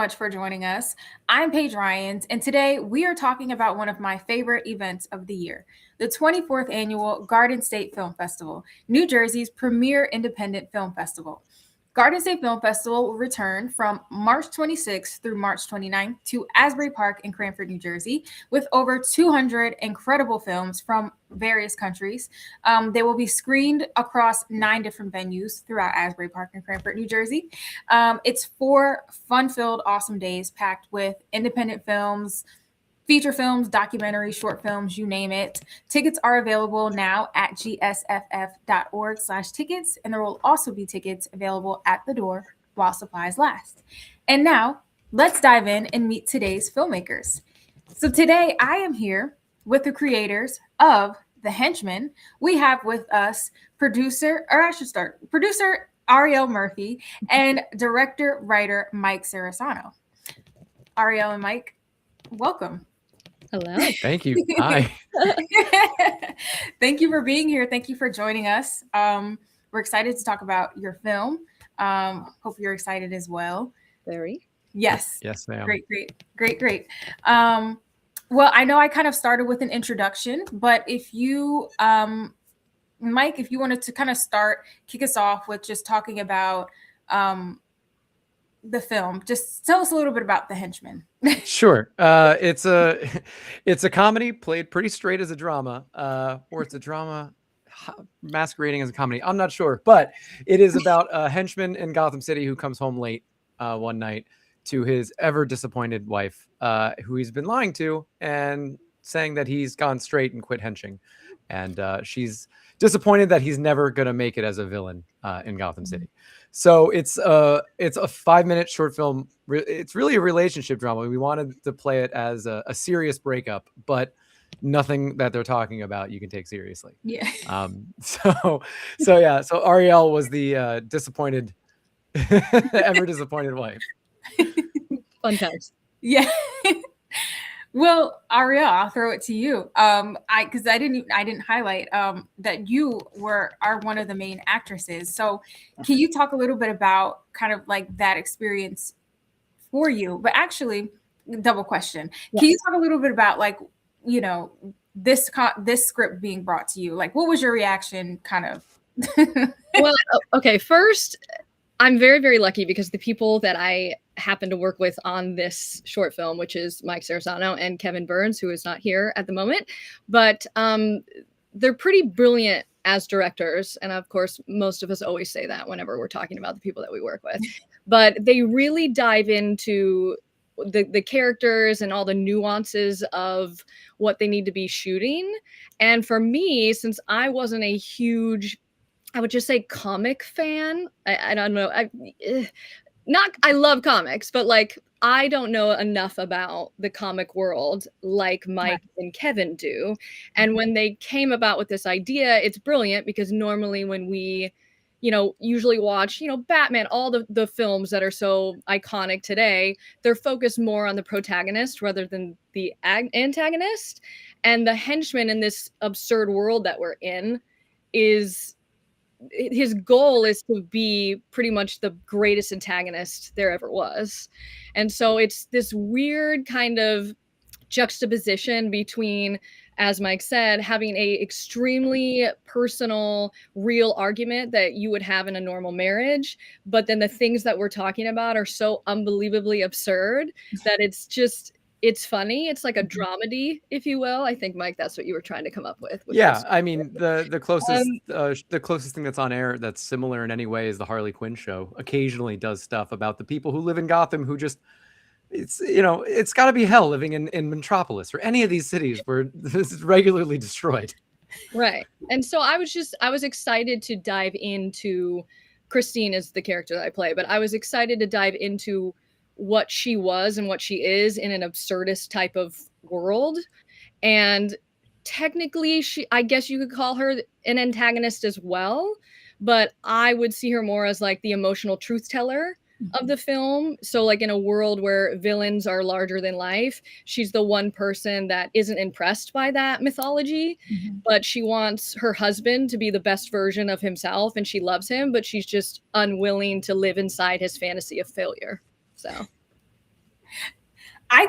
much for joining us. I'm Paige Ryans, and today we are talking about one of my favorite events of the year, the 24th Annual Garden State Film Festival, New Jersey's premier independent film festival. Garden State Film Festival will return from March 26th through March 29th to Asbury Park in Cranford, New Jersey, with over 200 incredible films from various countries. They will be screened across 9 different venues throughout Asbury Park and Cranford, New Jersey. It's 4 fun-filled, awesome days packed with independent films, feature films, documentaries, short films, you name it. Tickets are available now at gsff.org/tickets, and there will also be tickets available at the door while supplies last. And now, let's dive in and meet today's filmmakers. So today, I am here with the creators of The Henchman. We have with us producer Ariel Murphy and director-writer Mike Sarasano. Ariel and Mike, welcome. Hello. Thank you. Hi. Thank you for being here. Thank you for joining us. We're excited to talk about your film. Hope you're excited as well. Very. Yes. Yes, ma'am. Great. Well, I know I kind of started with an introduction, but if you, Mike, if you wanted to kind of kick us off with just talking about the film, just tell us a little bit about The Henchman. Sure. It's a comedy played pretty straight as a drama, or it's a drama masquerading as a comedy. I'm not sure, but it is about a henchman in Gotham City who comes home late one night to his ever disappointed wife, who he's been lying to and saying that he's gone straight and quit henching. And she's disappointed that he's never going to make it as a villain in Gotham City. So it's a 5-minute short film. It's really a relationship drama. We wanted to play it as a serious breakup, but nothing that they're talking about you can take seriously. Yeah. So Ariel was the disappointed, ever disappointed wife. Fun times. Yeah. Well, Ariel, I'll throw it to you. Because I didn't highlight that you are one of the main actresses. So, can you talk a little bit about kind of like that experience for you? But actually, double question. Yes. Can you talk a little bit about like, you know, this script being brought to you? Like, what was your reaction? Kind of. Well, okay. First, I'm very, very lucky because the people that I happen to work with on this short film, which is Mike Sarasano and Kevin Burns, who is not here at the moment, but they're pretty brilliant as directors. And of course, most of us always say that whenever we're talking about the people that we work with, but they really dive into the characters and all the nuances of what they need to be shooting. And for me, since I wasn't a huge, I would just say comic fan. I don't know. I love comics, but like I don't know enough about the comic world like Mike and Kevin do. And when they came about with this idea, it's brilliant because normally when we, usually watch, Batman, all the films that are so iconic today, they're focused more on the protagonist rather than the antagonist. And the henchman in this absurd world that we're in his goal is to be pretty much the greatest antagonist there ever was. And so it's this weird kind of juxtaposition between, as Mike said, having a extremely personal, real argument that you would have in a normal marriage, but then the things that we're talking about are so unbelievably absurd that it's funny. It's like a dramedy, if you will. I think, Mike, that's what you were trying to come up with. Yeah, I mean, the closest thing that's on air that's similar in any way is the Harley Quinn show. Occasionally does stuff about the people who live in Gotham who just, it's got to be hell living in Metropolis or any of these cities where this is regularly destroyed. Right. And so I was excited to dive into, Christine is the character that I play, but I was excited to dive into what she was and what she is in an absurdist type of world. And technically I guess you could call her an antagonist as well, but I would see her more as like the emotional truth teller of the film. So like in a world where villains are larger than life, she's the one person that isn't impressed by that mythology, but she wants her husband to be the best version of himself and she loves him, but she's just unwilling to live inside his fantasy of failure. So I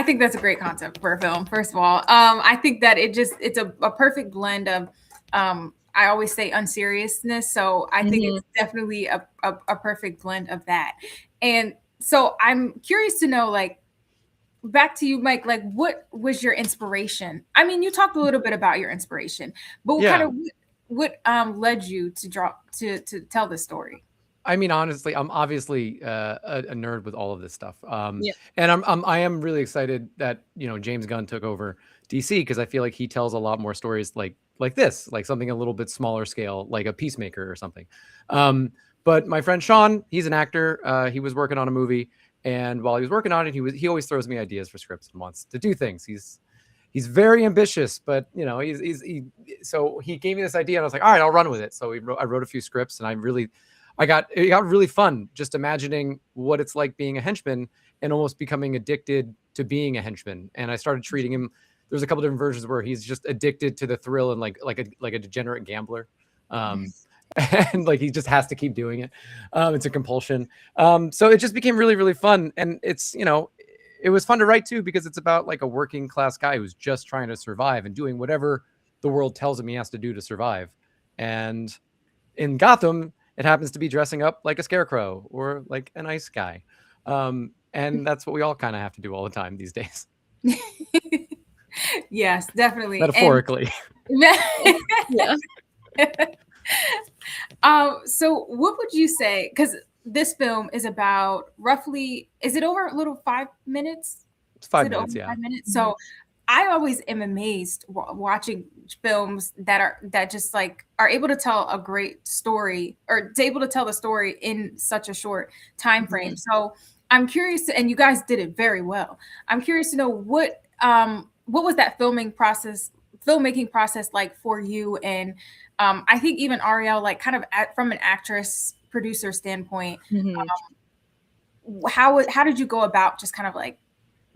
think that's a great concept for a film. First of all, I think that it's a perfect blend of, I always say unseriousness. So I think it's definitely a perfect blend of that. And so I'm curious to know, like, back to you, Mike, like, what was your inspiration? I mean, you talked a little bit about your inspiration, but what kind Yeah. of, what led you to to tell this story? I mean, honestly, I'm obviously a nerd with all of this stuff, Yeah. and I am really excited that James Gunn took over DC because I feel like he tells a lot more stories like this, like something a little bit smaller scale, like a Peacemaker or something. But my friend Sean, he's an actor. He was working on a movie, and while he was working on it, he always throws me ideas for scripts and wants to do things. He's very ambitious, but so he gave me this idea, and I was like, all right, I'll run with it. So I wrote a few scripts, and it got really fun just imagining what it's like being a henchman and almost becoming addicted to being a henchman. And I started treating him. There's a couple different versions where he's just addicted to the thrill and like a degenerate gambler. And like he just has to keep doing it. It's a compulsion. So it just became really, really fun. And it was fun to write too, because it's about like a working class guy who's just trying to survive and doing whatever the world tells him he has to do to survive. And in Gotham, it happens to be dressing up like a scarecrow or like a nice guy. And that's what we all kind of have to do all the time these days. Yes, definitely. Metaphorically. Yeah. So what would you say, because this film is about roughly, is it over a little 5 minutes? It's 5 Is it minutes, over yeah. 5 minutes? So I always am amazed watching films that just like are able to tell a great story, or able to tell the story in such a short time frame. So I'm curious and you guys did it very well. I'm curious to know what was that filmmaking process like for you? And I think even Ariel, like kind of from an actress producer standpoint, how did you go about just kind of like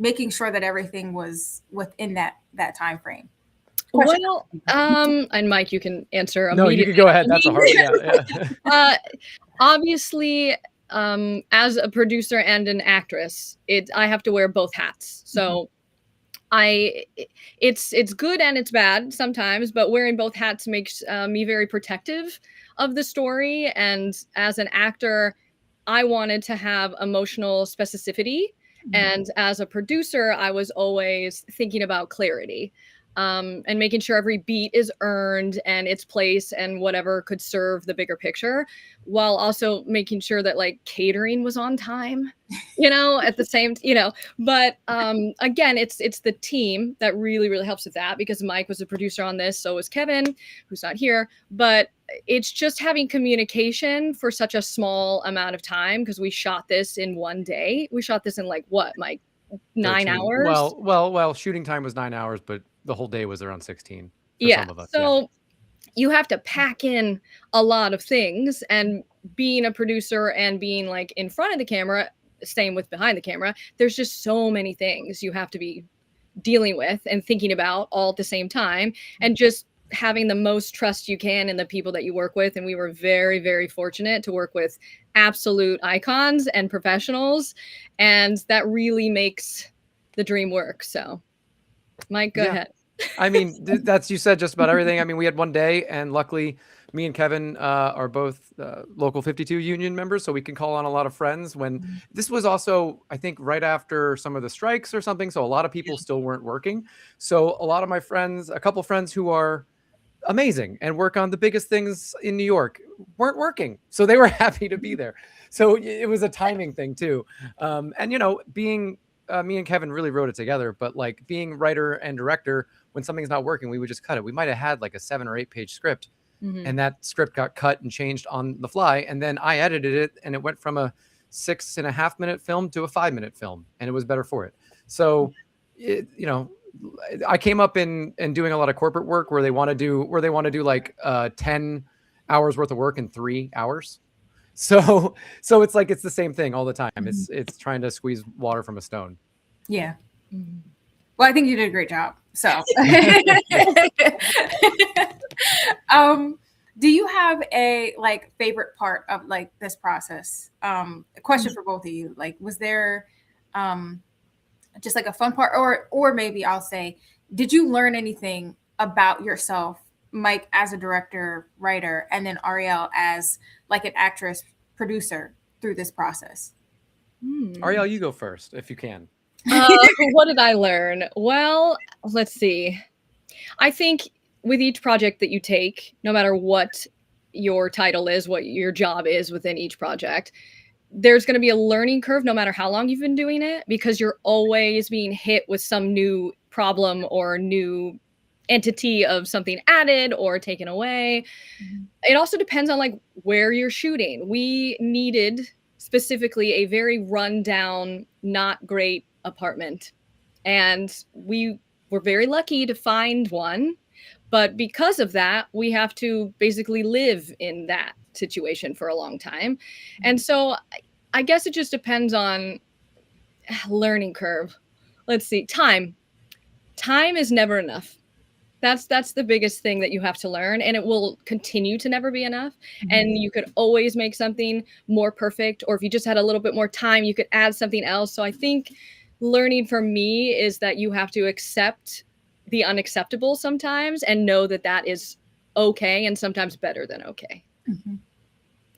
making sure that everything was within that time frame? Well, and Mike, you can answer No, you immediately. can go ahead. That's a hard one. Yeah. Obviously, as a producer and an actress, I have to wear both hats. So it's good and it's bad sometimes, but wearing both hats makes me very protective of the story. And as an actor, I wanted to have emotional specificity. And as a producer, I was always thinking about clarity, and making sure every beat is earned and its place and whatever could serve the bigger picture, while also making sure that like catering was on time, at the same, but again, it's the team that really, really helps with that, because Mike was a producer on this. So was Kevin, who's not here, but it's just having communication for such a small amount of time, because we shot this in one day. We shot this in like what, Mike? 9 13. hours? Well, shooting time was 9 hours, but the whole day was around 16 for some of us. So you have to pack in a lot of things, and being a producer and being like in front of the camera, same with behind the camera, there's just so many things you have to be dealing with and thinking about all at the same time, and just having the most trust you can in the people that you work with. And we were very, very fortunate to work with absolute icons and professionals, and that really makes the dream work. So Mike, go ahead. I mean, you said just about everything. I mean, we had one day, and luckily me and Kevin are both local 52 union members, so we can call on a lot of friends. When this was also, I think, right after some of the strikes or something, so a lot of people still weren't working. So a lot of my friends, a couple friends who are amazing and work on the biggest things in New York, weren't working, so they were happy to be there. So it was a timing thing too. And being me and Kevin really wrote it together, but like being writer and director, when something's not working, we would just cut it. We might have had like a 7 or 8 page script, and that script got cut and changed on the fly. And then I edited it, and it went from a 6.5 minute film to a 5 minute film, and it was better for it. So, I came up in doing a lot of corporate work where they want to do like 10 hours worth of work in 3 hours. So it's like, it's the same thing all the time. It's trying to squeeze water from a stone. Yeah. Well, I think you did a great job. So, do you have a like favorite part of like this process? A question for both of you. Like, was there, just like a fun part, or maybe I'll say, did you learn anything about yourself, Mike as a director, writer, and then Ariel as like an actress, producer through this process? Ariel, you go first if you can. What did I learn? Well, let's see. I think with each project that you take, no matter what your title is, what your job is within each project, there's going to be a learning curve no matter how long you've been doing it, because you're always being hit with some new problem or new entity of something added or taken away. It also depends on like where you're shooting. We needed specifically a very rundown, not great apartment, and we were very lucky to find one. But because of that, we have to basically live in that situation for a long time. And so I guess it just depends on learning curve. Let's see. Time is never enough. That's the biggest thing that you have to learn, and it will continue to never be enough. And you could always make something more perfect, or if you just had a little bit more time, you could add something else. So I think learning for me is that you have to accept the unacceptable sometimes and know that that is okay, and sometimes better than okay.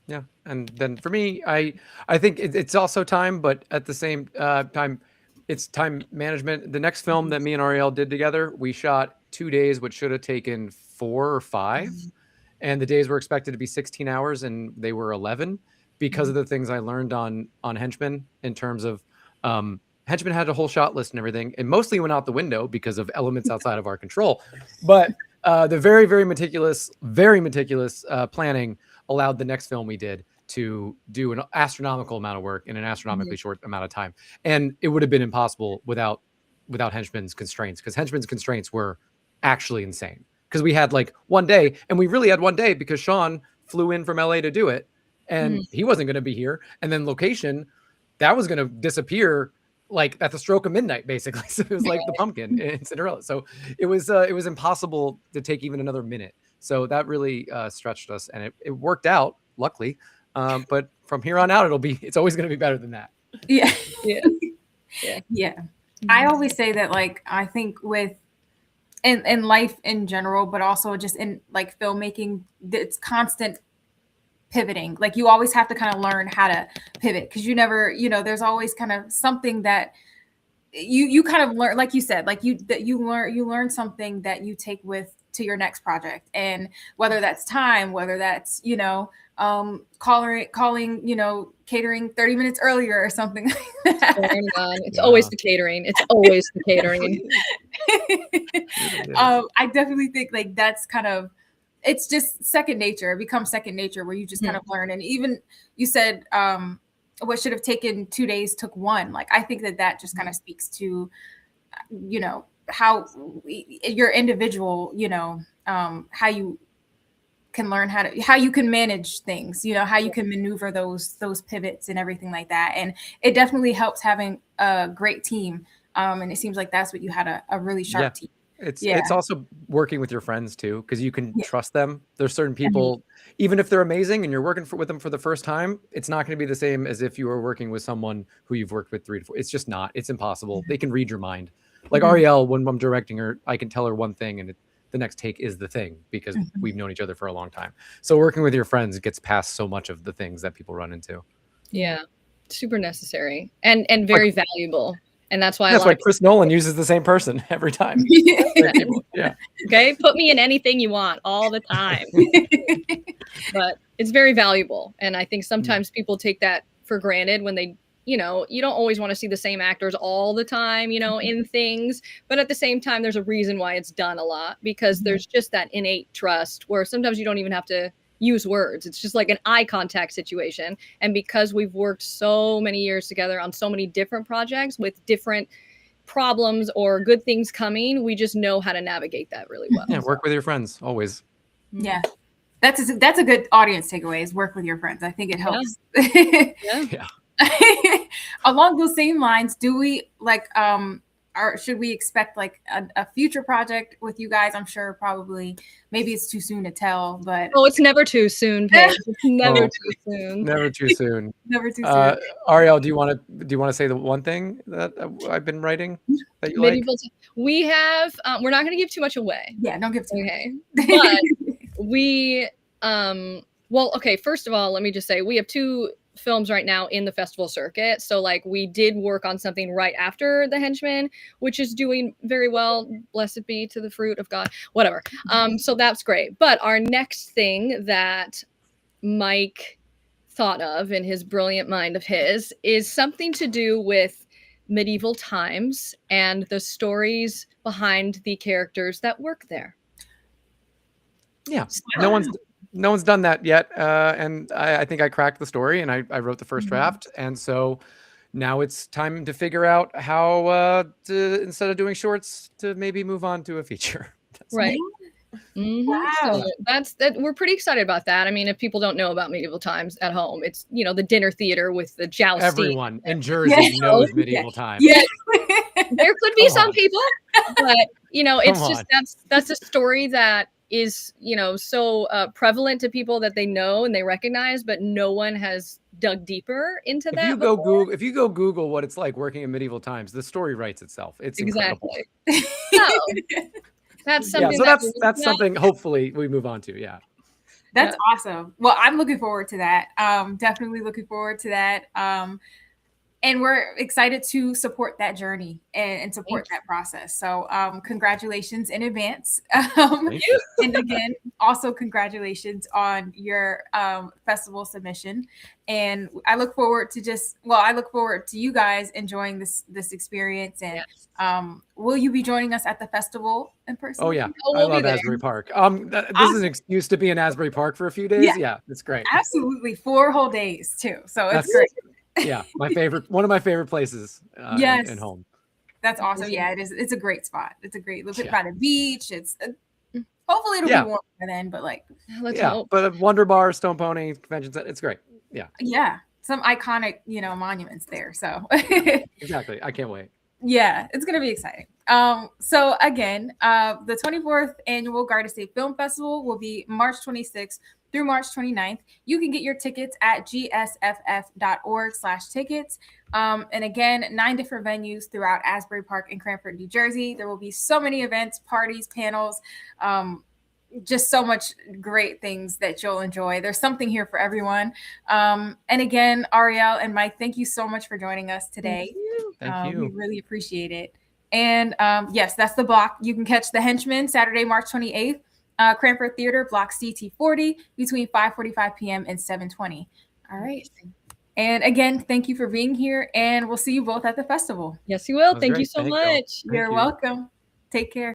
Yeah, and then for me, I think it's also time, but at the same time, it's time management. The next film that me and Ariel did together, we shot 2 days, which should have taken 4 or 5, and the days were expected to be 16 hours, and they were 11 because of the things I learned on Henchman in terms of Henchman had a whole shot list and everything, and mostly went out the window because of elements outside of our control. But the very meticulous planning allowed the next film we did to do an astronomical amount of work in an astronomically short amount of time, and it would have been impossible without Henchman's constraints, because Henchman's constraints were actually insane. Because we had like 1 day, and we really had 1 day because Sean flew in from LA to do it, and he wasn't going to be here, and then location that was going to disappear like at the stroke of midnight, basically. So it was like the pumpkin in Cinderella. So it was impossible to take even another minute. So that really stretched us, and it worked out, luckily. But from here on out, it's always going to be better than that. Yeah. Yeah. I always say that, like, I think with in life in general, but also just in like filmmaking, it's constant pivoting. Like, you always have to kind of learn how to pivot, because you never, there's always kind of something that you kind of learn, like you said, like you learn something that you take with to your next project. And whether that's time, whether that's calling catering 30 minutes earlier or something like that. It's always the catering. It's always the catering. I definitely think like that's kind of, it's just second nature. It becomes second nature, where you just kind of learn. And even you said what should have taken 2 days took 1. Like, I think that just kind of speaks to how your individual, how you can learn how you can manage things, how you can maneuver those pivots and everything like that. And it definitely helps having a great team. And it seems like that's what you had, a really sharp team. It's also working with your friends too, because you can trust them. There's certain people, even if they're amazing and you're working with them for the first time, it's not going to be the same as if you were working with someone who you've worked with 3 to 4. It's just not. It's impossible. They can read your mind. Like Ariel, when I'm directing her, I can tell her one thing, and the next take is the thing, because we've known each other for a long time. So working with your friends gets past so much of the things that people run into. Yeah, super necessary and very valuable. And that's why Chris Nolan uses the same person every time. Yeah. Okay. Put me in anything you want all the time. But it's very valuable. And I think sometimes people take that for granted when they, you don't always want to see the same actors all the time, in things. But at the same time, there's a reason why it's done a lot, because there's just that innate trust where sometimes you don't even have to use words. It's just like an eye contact situation. And because we've worked so many years together on so many different projects with different problems or good things coming, we just know how to navigate that really well. Yeah, work with your friends always. Yeah. That's a good audience takeaway, is work with your friends. I think it helps. Yeah. Along those same lines, do we like should we expect like a future project with you guys? I'm sure probably maybe it's too soon to tell, but Oh, it's never too soon, Paige. It's never too soon. Never too soon. Never too soon. Ariel, do you want to say the one thing that I've been writing that you like? We have. We're not going to give too much away. Yeah, don't give too much. But we. Well, okay. First of all, let me just say we have 2 films right now in the festival circuit. So like we did work on something right after The Henchman, which is doing very well. Blessed be to the fruit of God. Whatever. So that's great. But our next thing that Mike thought of in his brilliant mind of his is something to do with medieval times and the stories behind the characters that work there. Yeah, no one's done that yet, and I think I cracked the story, and I wrote the first draft, and so now it's time to figure out how to, instead of doing shorts, to maybe move on to a feature. Right. Wow. So that's that. We're pretty excited about that. I mean, if people don't know about medieval times at home, it's the dinner theater with the jousting. Everyone in Jersey knows medieval times. Yeah. There could be some people, but it's just that's a story that is so prevalent to people that they know and they recognize, but no one has dug deeper into that. If you go Google what it's like working in medieval times, the story writes itself. It's incredible. That's something. Yeah, so that's something. Hopefully, we move on to. Yeah. That's awesome. Well, I'm looking forward to that. Definitely looking forward to that. And we're excited to support that journey and support that process. So congratulations in advance. And again, also congratulations on your festival submission. And I look forward to you guys enjoying this experience. And will you be joining us at the festival in person? Oh yeah, I love Asbury Park. This is an excuse to be in Asbury Park for a few days. Yeah, it's great. Absolutely, 4 whole days too. So it's great. Yeah, one of my favorite places in home. That's awesome. Yeah, it is. It's a great spot. It's a great look by the beach. It's hopefully it'll be warm by then, but like let's hope. But Wonder Bar, Stone Pony, Convention Center, it's great. Yeah, some iconic monuments there. So exactly, I can't wait. Yeah, it's gonna be exciting. So again, the 24th annual Garden State Film Festival will be March 26th through March 29th. You can get your tickets at gsff.org/tickets. And again, 9 different venues throughout Asbury Park and Cranford, New Jersey. There will be so many events, parties, panels, just so much great things that you'll enjoy. There's something here for everyone. And again, Ariel and Mike, thank you so much for joining us today. Thank you. We really appreciate it. And yes, that's the block. You can catch The Henchman Saturday, March 28th. Cranford Theater, block CT40, between 5:45 p.m. and 7:20. All right. And again, thank you for being here, and we'll see you both at the festival. Yes, you will. Thank you so much. You're welcome. Take care.